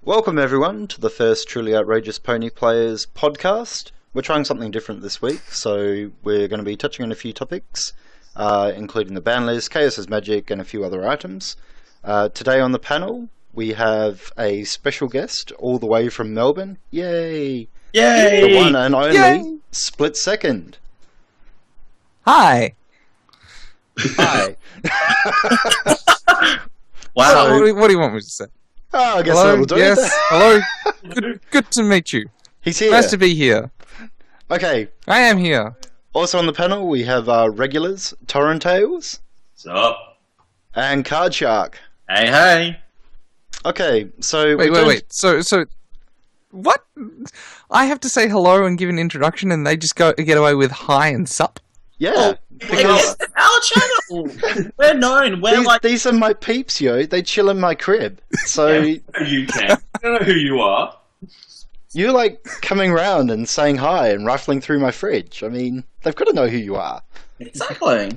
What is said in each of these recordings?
Welcome everyone to the first Truly Outrageous Pony Players podcast. We're trying something different this week, so we're going to be touching on a few topics, including the ban list, Chaos's Magic, and a few other items. Today on the panel, we have a special guest all the way from Melbourne. Yay! Yay! The one and only Yay! Split Second. Hi. Hi. Wow. What do you want me to say? Oh, I guess Hello. that'll do Yes. it. Hello. Good to meet you. He's here. Nice to be here. Okay. I am here. Also on the panel, we have our regulars, torrentails What's up? and Card Shark. Hey. Okay, so... Wait. So, what? I have to say hello and give an introduction, and they just get away with hi and sup. Yeah. It's our channel. We're known. We're These are my peeps, yo. They chill in my crib. So You can. I don't know who you are. you're like coming round and saying hi and rifling through my fridge. I mean, they've got to know who you are. Exactly.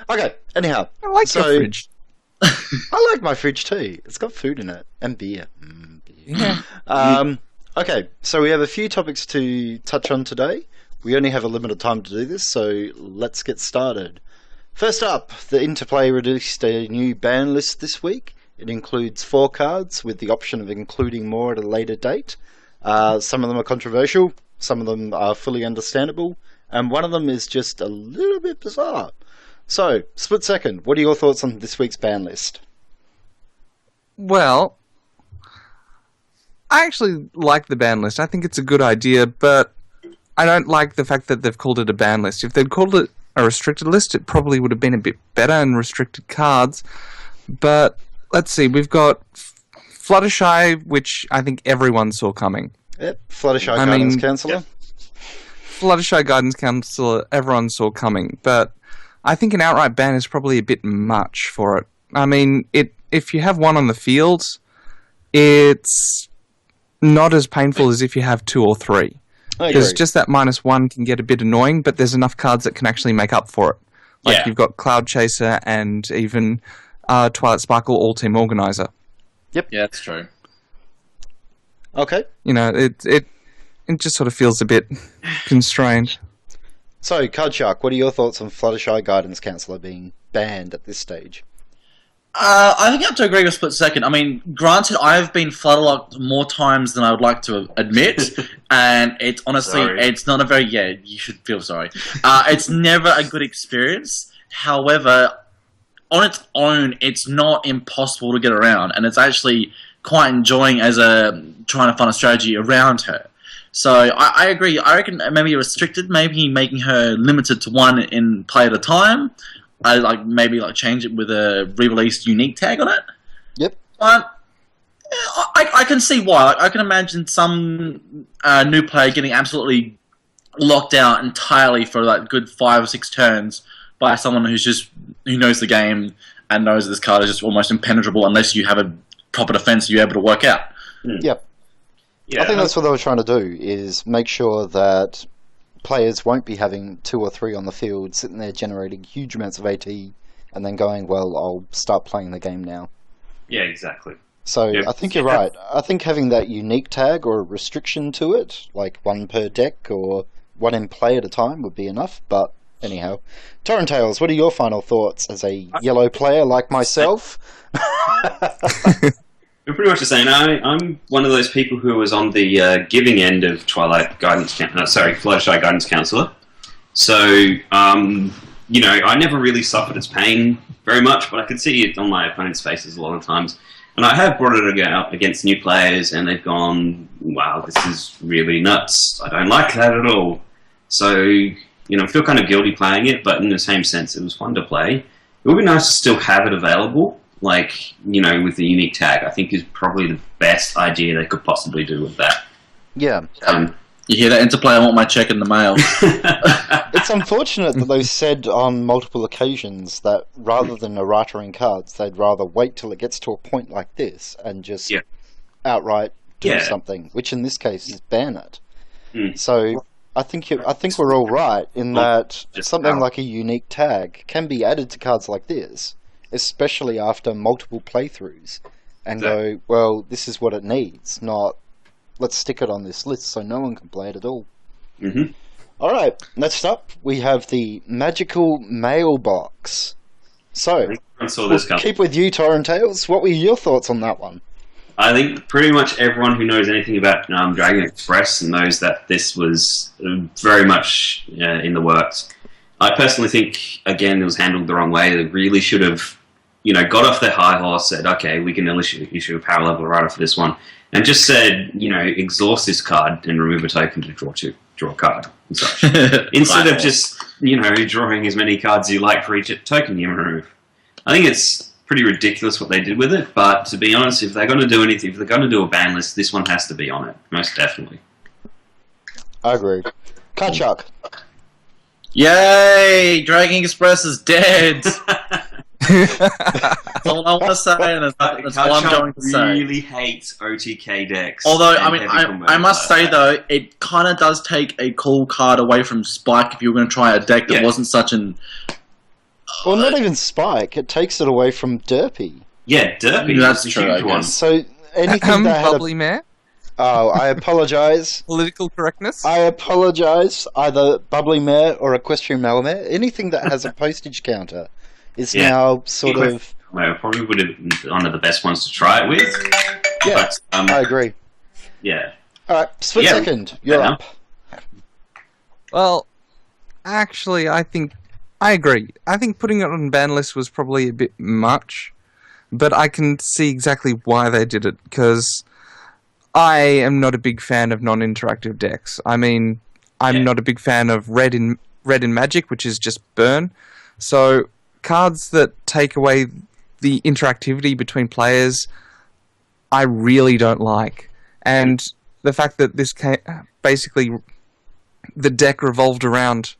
Okay, anyhow. I like your So- fridge. I like my fridge too. It's got food in it. And beer. Beer. Yeah. Okay, so we have a few topics to touch on today. We only have a limited time to do this, so let's get started. First up, the Interplay released a new ban list this week. It includes 4 cards with the option of including more at a later date. Some of them are controversial, some of them are fully understandable, and one of them is just a little bit bizarre. So, Split Second, what are your thoughts on this week's ban list? Well, I actually like the ban list. I think it's a good idea, but I don't like the fact that they've called it a ban list. If they'd called it a restricted list, it probably would have been a bit better and restricted cards. But let's see, we've got Fluttershy, which I think everyone saw coming. Yep, Fluttershy Guidance Counsellor. Yep. Fluttershy Guidance Counsellor, everyone saw coming. But I think an outright ban is probably a bit much for it. I mean, if you have one on the field, it's not as painful as if you have 2 or 3. I Because agree. just that -1 can get a bit annoying, but there's enough cards that can actually make up for it. Like you've got Cloud Chaser and even Twilight Sparkle All-Team Organizer. Yeah, that's true. Okay, You know, it just sort of feels a bit constrained. so Card Shark, what are your thoughts on Fluttershy Guidance Counsellor being banned at this stage? I think I have to agree with Split Second. I mean, granted, I've been flutterlocked more times than I would like to admit, and it's honestly, it's not a very, you should feel sorry. It's never a good experience. However, on its own, it's not impossible to get around, and it's actually quite enjoying as trying to find a strategy around her. So I agree. I reckon maybe restricted, maybe making her limited to 1 in play at a time. I maybe change it with a re-released unique tag on it. Yep. But I can see why. I can imagine some new player getting absolutely locked out entirely for good 5 or 6 turns by someone who knows the game and knows this card is just almost impenetrable unless you have a proper defense you're able to work out. Yep. Yeah, I think that's what they were trying to do, is make sure that players won't be having 2 or 3 on the field sitting there generating huge amounts of AT and then going, well, I'll start playing the game now. yeah, exactly. So Yep. I think you're right. I think having that unique tag or a restriction to it, like 1 per deck or 1 in play at a time, would be enough. But anyhow, torrentails, what are your final thoughts as a yellow player like myself? We're pretty much the same. I'm one of those people who was on the giving end of Fluttershy Guidance Counsellor. So, I never really suffered its pain very much, but I could see it on my opponent's faces a lot of times. And I have brought it up against new players, and they've gone, wow, this is really nuts. I don't like that at all. So, I feel kind of guilty playing it, but in the same sense, it was fun to play. It would be nice to still have it available, with the unique tag. I think is probably the best idea they could possibly do with that. Yeah. You hear that, Interplay? I want my check in the mail. It's unfortunate that they said on multiple occasions that rather than errata-ing cards, they'd rather wait till it gets to a point like this and just outright do something, which in this case is ban it. So I think we're all right in that something like a unique tag can be added to cards like this, especially after multiple playthroughs, and go, well, this is what it needs, not let's stick it on this list so no one can play it at all. Mm-hmm. All right, next up we have the magical mailbox. So, I saw this we'll keep with you, torrentails. What were your thoughts on that one? I think pretty much everyone who knows anything about Dragon Express knows that this was very much in the works. I personally think, again, it was handled the wrong way. They really should have, got off their high horse, said, okay, we can issue a power level rider for this one, and just said, exhaust this card and remove a token to draw a card and such. Instead of just, drawing as many cards you like for each token you remove. I think it's pretty ridiculous what they did with it, but to be honest, if they're going to do anything, if they're going to do a ban list, this one has to be on it, most definitely. I agree. Card Shark. Yay! Dragon Express is dead! That's all I want to say, and that's all I'm going to say. I really hate OTK decks. Although, I must say, though, it kind of does take a cool card away from Spike if you were going to try a deck that wasn't such an... Well, not even Spike. It takes it away from Derpy. Yeah, Derpy. That's is a true, huge one. So, anything that had Bubbly Mare? Oh, I apologise. Political correctness? I apologise. Either Bubbly Mare or Equestrian Malamare. Anything that has a postage counter is now sort of... Well, probably would have been one of the best ones to try it with. Yeah, but, I agree. Yeah. Alright, Split Second, you're up. Well, actually, I agree. I think putting it on ban list was probably a bit much, but I can see exactly why they did it, because I am not a big fan of non-interactive decks. I mean, I'm not a big fan of red in Magic, which is just burn. So cards that take away the interactivity between players, I really don't like. And the fact that this basically the deck revolved around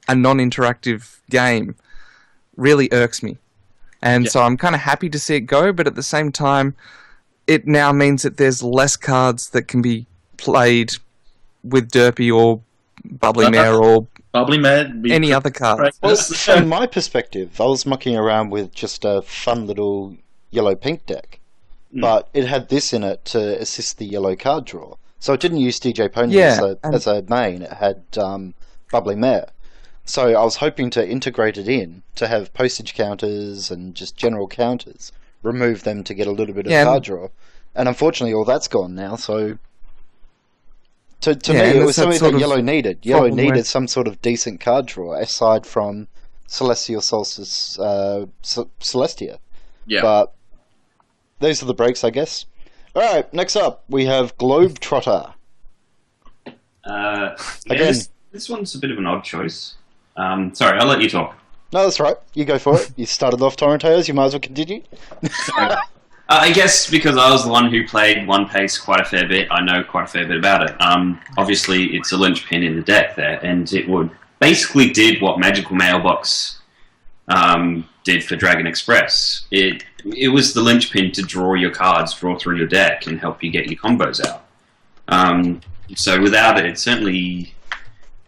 a non-interactive game really irks me. And so I'm kind of happy to see it go, but at the same time, it now means that there's less cards that can be played with Derpy or Bubbly Mare or any other card. Well, from my perspective, I was mucking around with just a fun little yellow-pink deck, but it had this in it to assist the yellow card draw. So it didn't use DJ Pony as a main, it had Bubbly Mare. So I was hoping to integrate it in, to have postage counters and just general counters, remove them to get a little bit of card draw. And unfortunately all that's gone now, so... To me, it was something that Yellow needed. Yellow needed some sort of decent card draw, aside from Celestial Solstice Celestia. Yeah. But those are the breaks, I guess. Alright, next up, we have Globetrotter. Again, this one's a bit of an odd choice. Sorry, I'll let you talk. No, that's right. You go for it. You started off torrentails, you might as well continue. I guess because I was the one who played One Pace quite a fair bit, I know quite a fair bit about it. Obviously, it's a linchpin in the deck there, and it basically did what Magical Mailbox did for Dragon Express. It was the linchpin to draw your cards, draw through your deck, and help you get your combos out. So without it, it certainly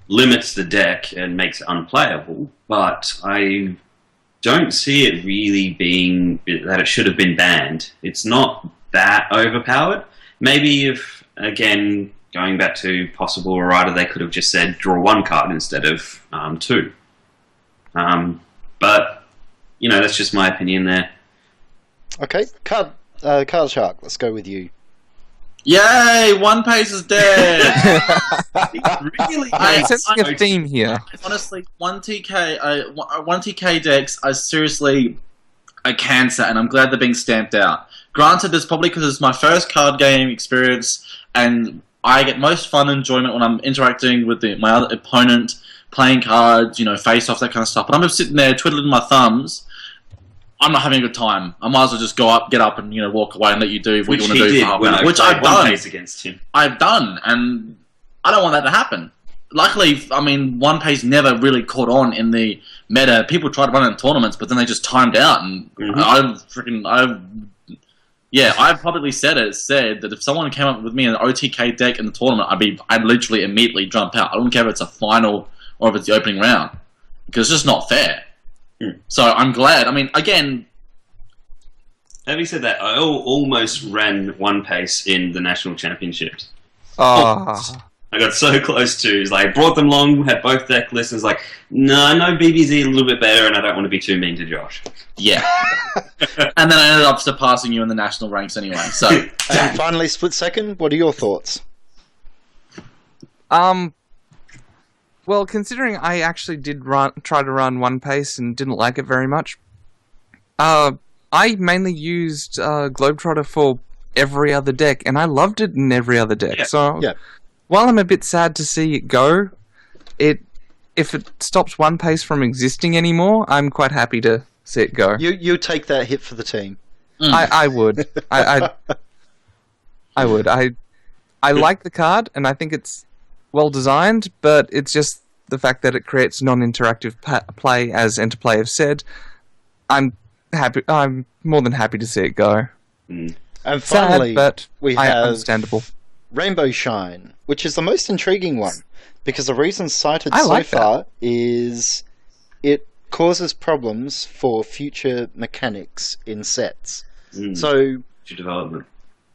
limits the deck and makes it unplayable, but I don't see it really being that it should have been banned. It's not that overpowered. Maybe if, again, going back to possible rider, they could have just said draw one card instead of two. But, that's just my opinion there. Okay, Card Shark, let's go with you. Yay! One Pace is dead! Really? I'm sensing a theme here. Honestly, 1TK decks are seriously a cancer, and I'm glad they're being stamped out. Granted, it's probably because it's my first card game experience, and I get most fun and enjoyment when I'm interacting with my other opponent, playing cards, face-off, that kind of stuff. But I'm just sitting there twiddling my thumbs. I'm not having a good time. I might as well just get up and walk away and let you do what you want to do for half an hour. Which I've done. Against him. I've done, and I don't want that to happen. Luckily, One Pace never really caught on in the meta. People tried to run it in tournaments, but then they just timed out, and I've publicly said that if someone came up with me an OTK deck in the tournament, I'd literally immediately jump out. I don't care if it's a final or if it's the opening round, because it's just not fair. So I'm glad. Again, Having said that, I almost ran one pace in the national championships. Oh. I got so close to. It's like, brought them along, had both deck lists. It's like, no, BBZ a little bit better, and I don't want to be too mean to Josh. Yeah. And then I ended up surpassing you in the national ranks anyway. So. And finally, split second. What are your thoughts? Well, considering I actually did try to run one pace and didn't like it very much, I mainly used Globetrotter for every other deck, and I loved it in every other deck. Yeah. So, Yeah. while I'm a bit sad to see it go, if it stops one pace from existing anymore, I'm quite happy to see it go. You take that hit for the team. I would. I would. I like the card, and I think it's well designed, but it's just the fact that it creates non-interactive play, as Enterplay have said. I'm happy. I'm more than happy to see it go. And finally, sad, but we have understandable. Rainbow Shine, which is the most intriguing one, because the reason cited I so like that. far is it causes problems for future mechanics in sets. So To development.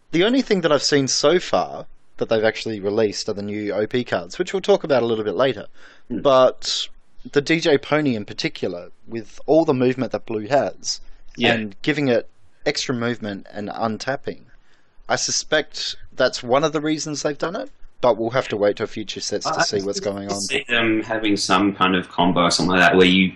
the only thing that I've seen so far that they've actually released are the new OP cards, which we'll talk about a little bit later. But the DJ Pony in particular, with all the movement that Blue has, and giving it extra movement and untapping, I suspect that's one of the reasons they've done it, but we'll have to wait till future sets to see what's going on. See them having some kind of combo or something like that, where you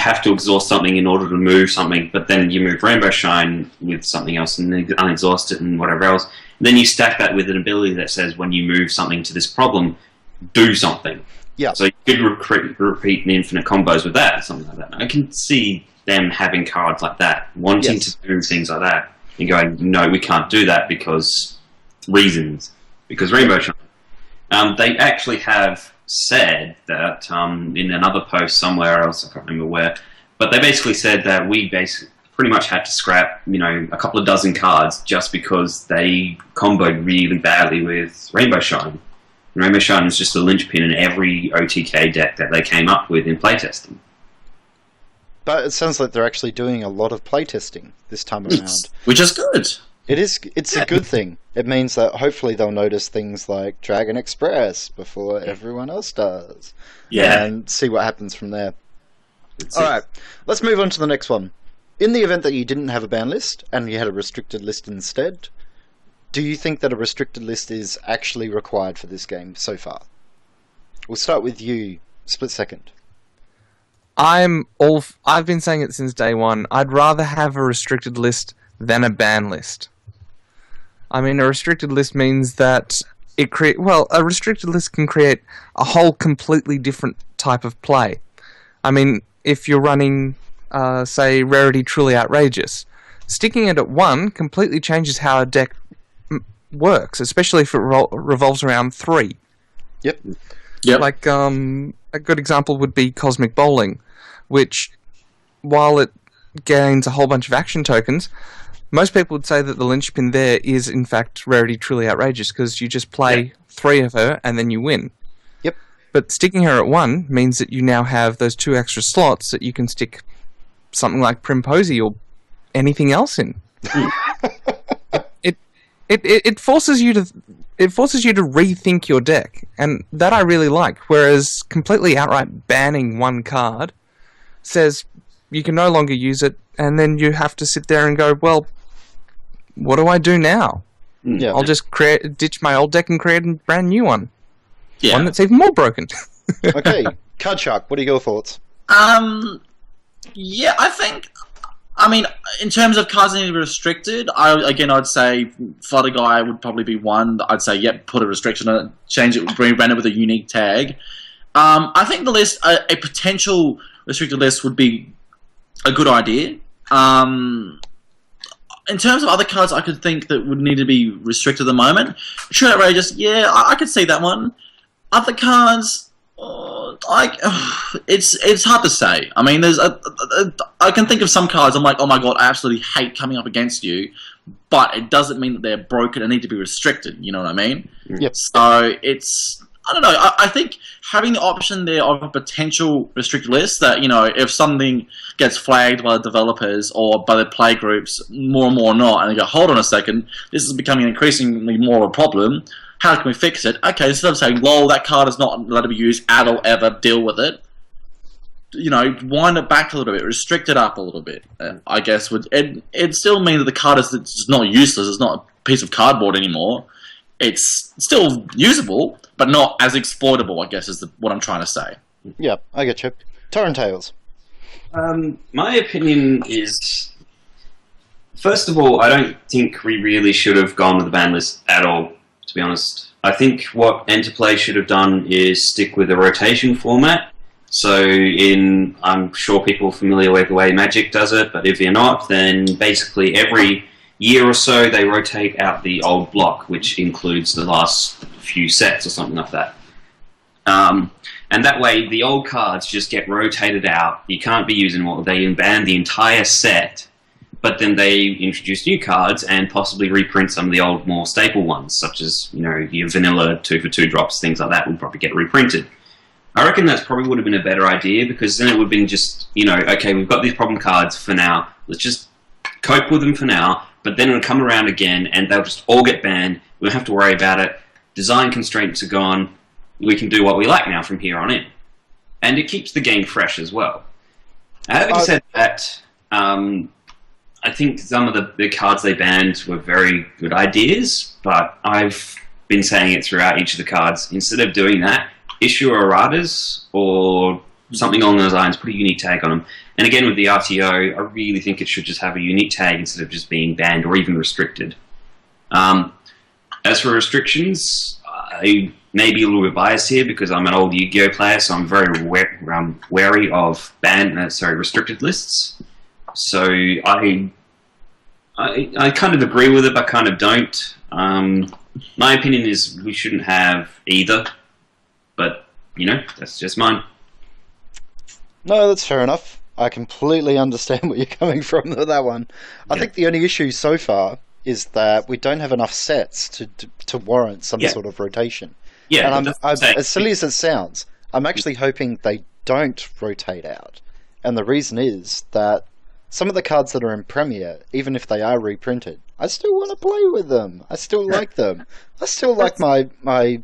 have to exhaust something in order to move something, but then you move Rainbow Shine with something else and then unexhaust it and whatever else. And then you stack that with an ability that says when you move something to this problem, do something. Yeah. So you could repeat the infinite combos with that, or something like that. I can see them having cards like that, wanting Yes. to do things like that, and going, no, we can't do that because reasons. Because Rainbow Shine. They actually have said that in another post somewhere else, I can't remember where, but they basically said that we pretty much had to scrap, a couple of dozen cards just because they comboed really badly with Rainbow Shine. And Rainbow Shine is just a linchpin in every OTK deck that they came up with in playtesting. But it sounds like they're actually doing a lot of playtesting this time around. Which is good. It's a good thing. It means that hopefully they'll notice things like Dragon Express before everyone else does. Yeah. And see what happens from there. It's Alright, let's move on to the next one. In the event that you didn't have a ban list and you had a restricted list instead, do you think that a restricted list is actually required for this game so far? We'll start with you, Split Second. I've been saying it since day one. I'd rather have a restricted list than a ban list. I mean, a restricted list means that a restricted list can create a whole completely different type of play. I mean, if you're running, say, Rarity Truly Outrageous, sticking it at 1 completely changes how a deck works, especially if it revolves around 3. Yep. Like, a good example would be Cosmic Bowling, which, while it gains a whole bunch of action tokens, most people would say that the linchpin there is, in fact, Rarity Truly Outrageous, because you just play 3 of her and then you win. Yep. But Sticking her at 1 means that you now have those 2 extra slots that you can stick something like Primposy or anything else in. It forces you to rethink your deck, and that I really like. Whereas completely outright banning one card says you can no longer use it, and then you have to sit there and go, well, what do I do now? yeah. I'll just ditch my old deck and create a brand new one. Yeah. One that's even more broken. Okay, Card Shark, what are your thoughts? Yeah, I mean, in terms of cards that need to be restricted, I'd say Flutter Guy would probably be one. I'd say, yep, put a restriction on it, change it, rebrand it with a unique tag. I think the list, a potential restricted list would be a good idea. In terms of other cards I could think that would need to be restricted at the moment, True Outrageous, yeah, I could see that one. Other cards, it's hard to say. I mean, I can think of some cards I'm like, oh my god, I absolutely hate coming up against you, but it doesn't mean that they're broken and need to be restricted. You know what I mean? Yep. So I don't know. I think having the option there of a potential restricted list that, if something gets flagged by the developers or by the play groups more and more or not, and they go, hold on a second, this is becoming increasingly more of a problem. How can we fix it? Okay, instead of saying, lol, that card is not allowed to be used at all ever, deal with it. Wind it back a little bit, restrict it up a little bit. I guess it still means that the card is just not useless. It's not a piece of cardboard anymore. It's still usable, but not as exploitable, I guess, is what I'm trying to say. Yeah, I get you. Torrentails. My opinion is, first of all, I don't think we really should have gone with the ban list at all, to be honest. I think what Interplay should have done is stick with a rotation format. So I'm sure people are familiar with the way Magic does it, but if you're not, then basically every year or so they rotate out the old block, which includes the last few sets or something like that. And that way the old cards just get rotated out. You can't be using them all. They ban the entire set, but then they introduce new cards and possibly reprint some of the old, more staple ones, such as, your vanilla 2-for-2 drops, things like that will probably get reprinted. I reckon that probably would have been a better idea, because then it would have been just, okay, we've got these problem cards for now. Let's just cope with them for now, but then it'll come around again and they'll just all get banned. We don't have to worry about it. Design constraints are gone. We can do what we like now from here on in. And it keeps the game fresh as well. Having said that, I think some of the cards they banned were very good ideas, but I've been saying it throughout each of the cards. Instead of doing that, issue erratas or something along those lines, put a unique tag on them. And again, with the RTO, I really think it should just have a unique tag instead of just being banned or even restricted. As for restrictions, I may be a little bit biased here because I'm an old Yu-Gi-Oh player, so I'm very wary of restricted lists. So I kind of agree with it, but kind of don't. My opinion is we shouldn't have either, but that's just mine. No, that's fair enough. I completely understand where you're coming from with that one. I think the only issue so far is that we don't have enough sets to warrant some sort of rotation. Yeah, and as silly as it sounds, I'm actually hoping they don't rotate out. And the reason is that some of the cards that are in Premier, even if they are reprinted, I still want to play with them. I still like them. I still like my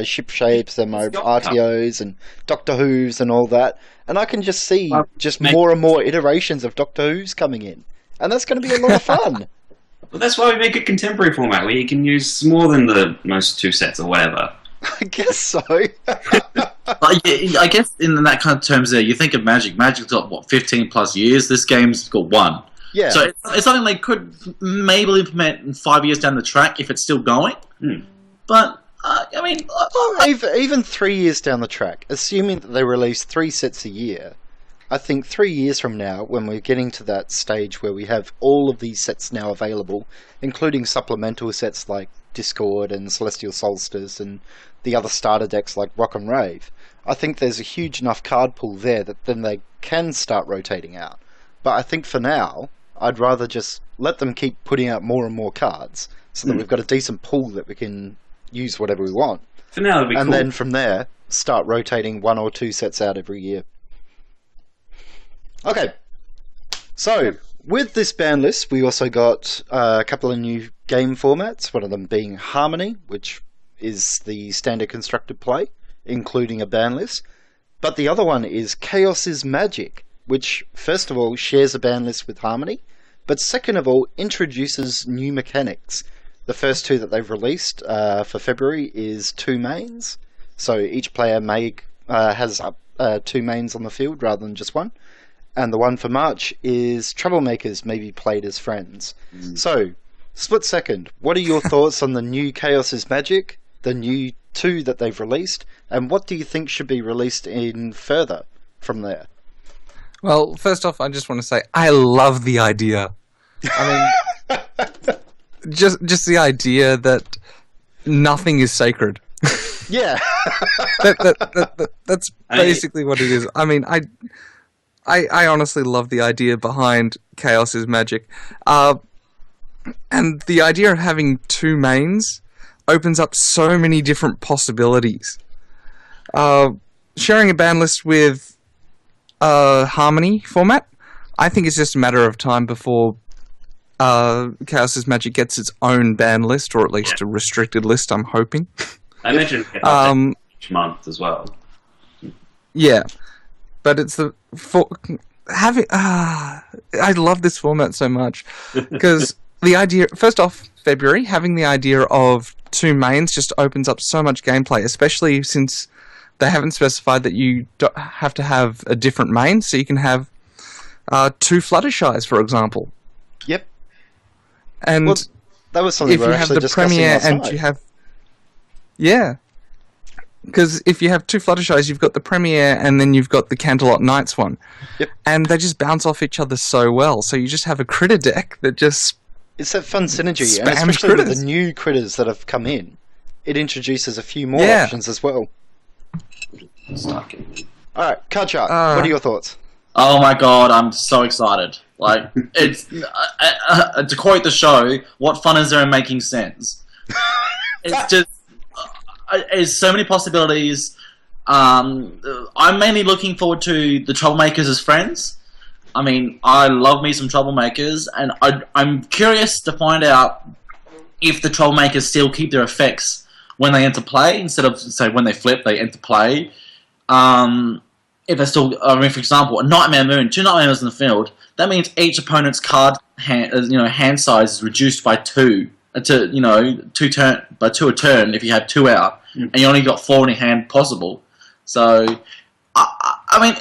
ship shapes and my RTOs and Doctor Who's and all that. And I can just see more and more iterations of Doctor Who's coming in. And that's going to be a lot of fun. Well, that's why we make a contemporary format where you can use more than the most 2 sets or whatever. I guess so. I guess in that kind of terms there, you think of Magic. Magic's got, 15 plus years? This game's got 1. Yeah. So it's something they could maybe implement in 5 years down the track if it's still going. But, even 3 years down the track, assuming that they release 3 sets a year, I think 3 years from now, when we're getting to that stage where we have all of these sets now available, including supplemental sets like Discord and Celestial Solstice and the other starter decks like Rock and Rave, I think there's a huge enough card pool there that then they can start rotating out. But I think for now, I'd rather just let them keep putting out more and more cards so that we've got a decent pool that we can use whatever we want. For now, it'd be cool. And then from there, start rotating 1 or 2 sets out every year. Okay, so with this ban list, we also got a couple of new game formats, one of them being Harmony, which is the standard constructed play, including a ban list. But the other one is Chaos is Magic, which, first of all, shares a ban list with Harmony, but second of all, introduces new mechanics. The first 2 that they've released for February is 2 mains, so each player has 2 mains on the field rather than just 1. And the one for March is Troublemakers may be played as friends. So, split second, what are your thoughts on the new Chaos is Magic, the new 2 that they've released, and what do you think should be released in further from there? Well, first off, I just want to say I love the idea. I mean, just the idea that nothing is sacred. Yeah. That's basically what it is. I mean, I honestly love the idea behind Chaos is Magic. And the idea of having 2 mains opens up so many different possibilities. Sharing a ban list with Harmony format, I think it's just a matter of time before Chaos's Magic gets its own ban list, or at least a restricted list, I'm hoping. I imagine each month as well. Yeah, but it's I love this format so much because the idea, first off, February, having the idea of 2 mains just opens up so much gameplay, especially since they haven't specified that you have to have a different main, so you can have 2 Fluttershy's, for example. Yep. And well, that was something if you have the Premier and you have... Yeah. Because if you have 2 Fluttershy's, you've got the Premier and then you've got the Canterlot Knights one. Yep. And they just bounce off each other so well. So you just have a critter deck that just... It's that fun synergy, and spams especially critters. with the new critters that have come in, it introduces a few more options as well. Alright, Cardchuck, what are your thoughts? Oh my god, I'm so excited. Like, it's... to quote the show, what fun is there in making sense? It's just... There's so many possibilities. I'm mainly looking forward to the Troublemakers as friends. I mean, I love me some Troublemakers, and I'm curious to find out if the Troublemakers still keep their effects when they enter play, instead of, say, when they flip, they enter play. If they're still, I mean, for example, a Nightmare Moon, 2 Nightmare Moons in the field, that means each opponent's card hand size is reduced by 2. By 2 a turn if you have 2 out, and you only got 4 in your hand possible. So, I mean,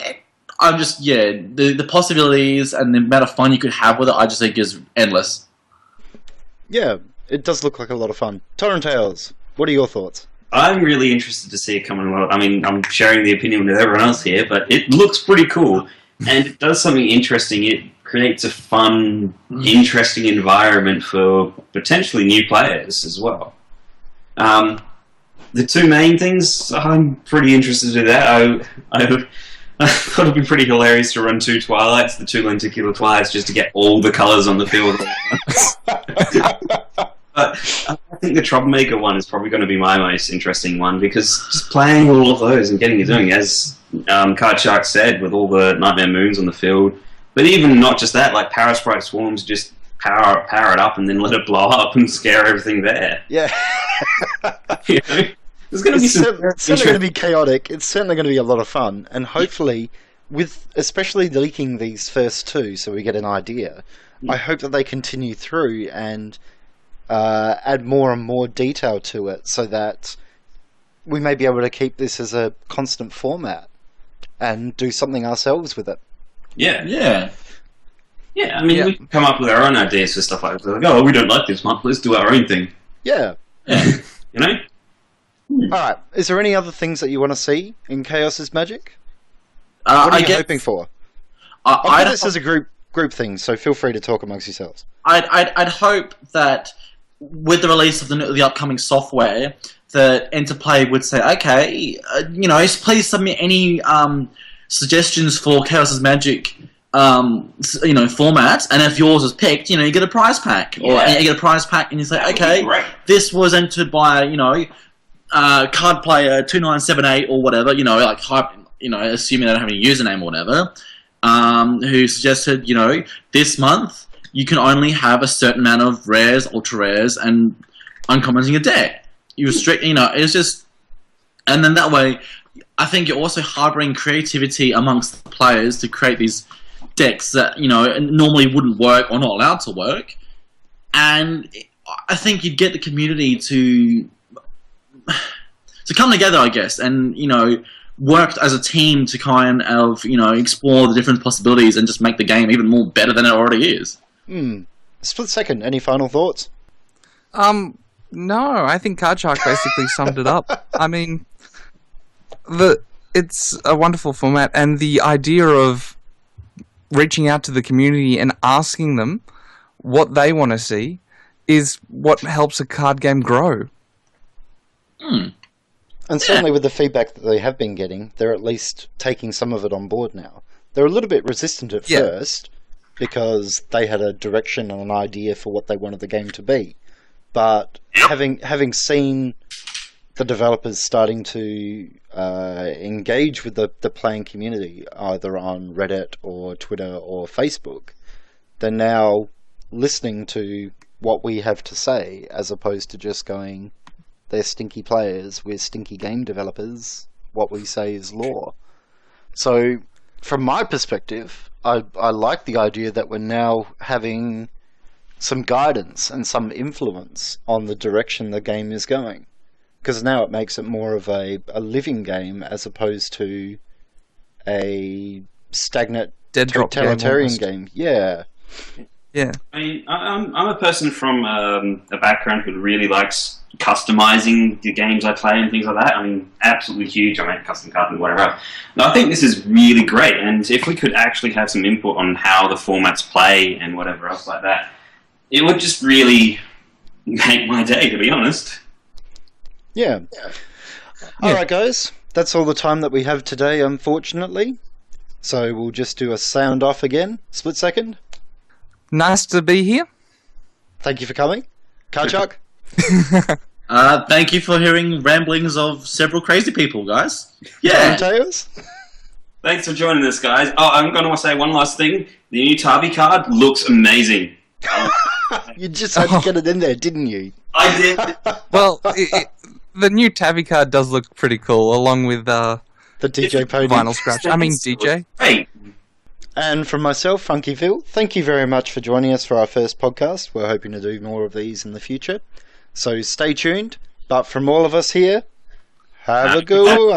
I'm just, the possibilities and the amount of fun you could have with it, I just think is endless. Yeah, it does look like a lot of fun. Torrentails, what are your thoughts? I'm really interested to see it coming along. I mean, I'm sharing the opinion with everyone else here, but it looks pretty cool, and it does something interesting. It creates a fun, interesting environment for potentially new players as well. The 2 main things, I'm pretty interested in that. I thought it'd be pretty hilarious to run 2 Twilights, the 2 lenticular Twilights, just to get all the colours on the field. But I think the Troublemaker one is probably going to be my most interesting one, because just playing all of those and getting it doing, as Cardchuck said, with all the Nightmare Moons on the field. But even not just that, like Parasprite Swarms, just power it up and then let it blow up and scare everything there. Yeah. You know? There's going to be It's certainly going to be chaotic. It's certainly going to be a lot of fun, and hopefully, with especially leaking these first 2, so we get an idea. I hope that they continue through and add more and more detail to it, so that we may be able to keep this as a constant format and do something ourselves with it. Yeah. I mean, we can come up with our own ideas for stuff like that. Like, oh, we don't like this month, let's do our own thing. Yeah. You know? Alright, is there any other things that you want to see in Chaos's Magic? What are you hoping for? I'll put this as a group thing, so feel free to talk amongst yourselves. I'd hope that with the release of the upcoming software, that Interplay would say, okay, please submit any suggestions for Chaos's Magic, formats, and if yours is picked, you get a prize pack, or you get a prize pack, and you say, okay, this was entered by, card player 2978 or whatever, assuming they don't have any username or whatever, who suggested, this month you can only have a certain amount of rares, ultra rares, and uncommons in your deck. You restrict, it's just, and then that way, I think you're also harboring creativity amongst the players to create these decks that, normally wouldn't work or not allowed to work. And I think you'd get the community to come together, I guess, and, work as a team to kind of, explore the different possibilities and just make the game even more better than it already is. Split second, any final thoughts? No, I think Cardchuck basically summed it up. I mean, it's a wonderful format, and the idea of reaching out to the community and asking them what they want to see is what helps a card game grow. And certainly with the feedback that they have been getting, they're at least taking some of it on board now. They're a little bit resistant at first, because they had a direction and an idea for what they wanted the game to be. but having seen the developers starting to engage with the playing community, either on Reddit or Twitter or Facebook, they're now listening to what we have to say, as opposed to just going, they're stinky players, we're stinky game developers, what we say is law. So, from my perspective, I like the idea that we're now having some guidance and some influence on the direction the game is going. Because now it makes it more of a living game as opposed to a stagnant totalitarian game. Yeah. Yeah. I mean, I'm a person from a background who really likes customizing the games I play and things like that. I mean, absolutely huge. I make custom cards and whatever else. And I think this is really great. And if we could actually have some input on how the formats play and whatever else like that, it would just really make my day, to be honest. Yeah. Alright, guys. That's all the time that we have today, unfortunately. So we'll just do a sound off again. Split second. Nice to be here. Thank you for coming. Karchuk. Thank you for hearing ramblings of several crazy people, guys. Yeah. Torrentails. Thanks for joining us, guys. Oh, I'm going to say one last thing. The new Tabi card looks amazing. You just had to get it in there, didn't you? I did. Well, the new Tabi card does look pretty cool, along with the DJ podium. Vinyl Scratch. I mean, DJ. Hey. And from myself, Funky Phil, thank you very much for joining us for our first podcast. We're hoping to do more of these in the future. So stay tuned. But from all of us here, have a good one.